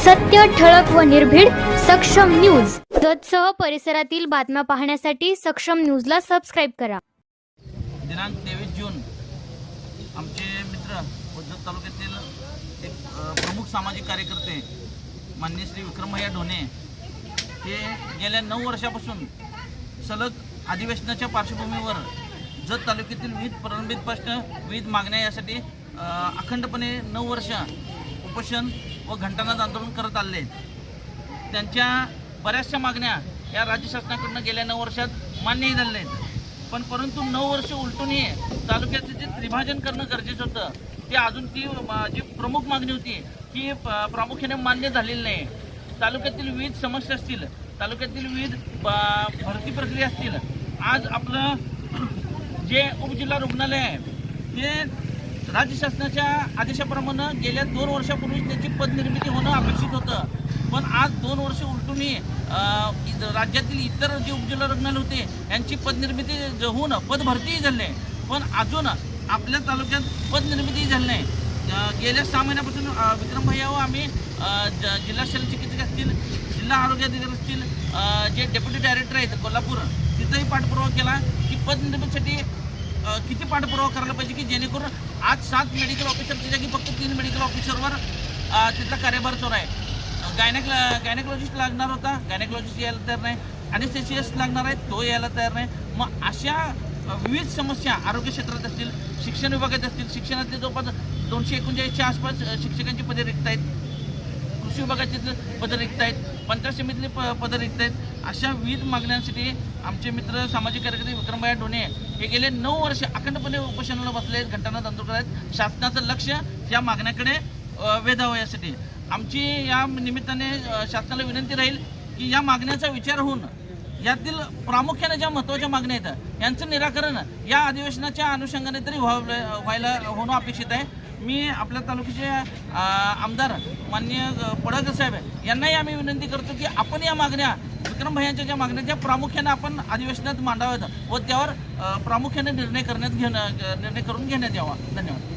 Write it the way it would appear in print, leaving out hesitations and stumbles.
सत्य, ठळक व निर्भीड सक्षम न्यूज. जतसह परिसरातील बातम्या पाहण्यासाठी सक्षम न्यूजला सबस्क्राईब करा. दिनांक 23 जून आमचे मित्र जत तालुक्यातील एक प्रमुख सामाजिक कार्यकर्ते माननीय श्री विक्रमभैया ढोणे हे गेल्या 9 वर्षापासून सलग अधिवेशनाच्या पार्श्वभूमीवर जत तालुक्यातील विविध प्रलंबित प्रश्न, विविध मागण्या यासाठी अखंडपणे 9 वर्ष उपोषण व घंटानाद आंदोलन करत आले. त्यांच्या बऱ्याचशा मागण्या या राज्य शासनाकडून गेल्या 9 वर्षात मान्यही झालेल्या आहेत. परंतु 9 वर्ष उलटूनही तालुक्याचे जे त्रिभाजन करणं गरजेचं होतं ते अजून ती जी प्रमुख मागणी होती ती प्रामुख्याने मान्य झालेली नाही. तालुक्यातील विविध समस्या असतील, तालुक्यातील विविध भरती प्रक्रिया असतील, आज आपलं जे उपजिल्हा रुग्णालय आहे ते राज्य शासनाच्या आदेशाप्रमाणे गेल्या 2 वर्षापूर्वी त्याची पदनिर्मिती होणं अपेक्षित होतं. पण आज 2 वर्ष उलटूनही राज्यातील इतर जे उपजिल्हा रुग्णालय होते यांची पदनिर्मिती होऊन पदभरतीही झाली नाही. पण अजून आपल्या तालुक्यात पदनिर्मिती झाली नाही. गेल्या 6 महिन्यापासून विक्रमभैया व आम्ही जिल्हा शल्य चिकित्सक असतील, जिल्हा आरोग्य अधिकारी असतील, जे डेप्युटी डायरेक्टर आहेत कोल्हापूर, तिथंही पाठपुरावा केला की पदनिर्मितीसाठी किती पाठपुरावा करायला पाहिजे की जेणेकरून आज 7 मेडिकल ऑफिसरच्या जागी फक्त 3 मेडिकल ऑफिसरवर तिथला कार्यभार सुरू आहे. गायनेकॉलॉजिस्ट लागणार होता, गायनेकॉलॉजिस्ट यायला तयार नाही. अनेस्थेसिस्ट लागणार आहे, तो यायला तयार नाही. मग अशा विविध समस्या आरोग्य क्षेत्रात असतील, शिक्षण विभागात असतील, शिक्षणातले जवळपास 239च्या आसपास शिक्षकांची पदे रिक्त आहेत, कृषी विभागाची पदं रिक्त आहेत, पंचायत समितीतले पदं रिक्त आहेत. अशा विविध मागण्यांसाठी आमचे मित्र सामाजिक कार्यकर्ते विक्रमभैया ढोणे हे गेले 9 वर्ष अखंडपणे उपोषणाला बसले आहेत, घंटानाद आंदोलन आहेत. शासनाचं लक्ष या मागण्याकडे वेधावं यासाठी आमची या निमित्ताने शासनाला विनंती राहील की या मागण्याचा विचार होऊन यातील प्रामुख्याने ज्या महत्त्वाच्या मागण्या आहेत यांचं निराकरण या अधिवेशनाच्या अनुषंगाने तरी व्हायला होणं अपेक्षित आहे. मी आपल्या तालुक्याचे आमदार माननीय पडळकर साहेब यांनाही आम्ही विनंती करतो की आपण या मागण्या विक्रमभैयांच्या ज्या मागण्या त्या प्रामुख्याने आपण अधिवेशनात मांडाव्यात व त्यावर प्रामुख्याने निर्णय करून घेण्यात यावा. धन्यवाद.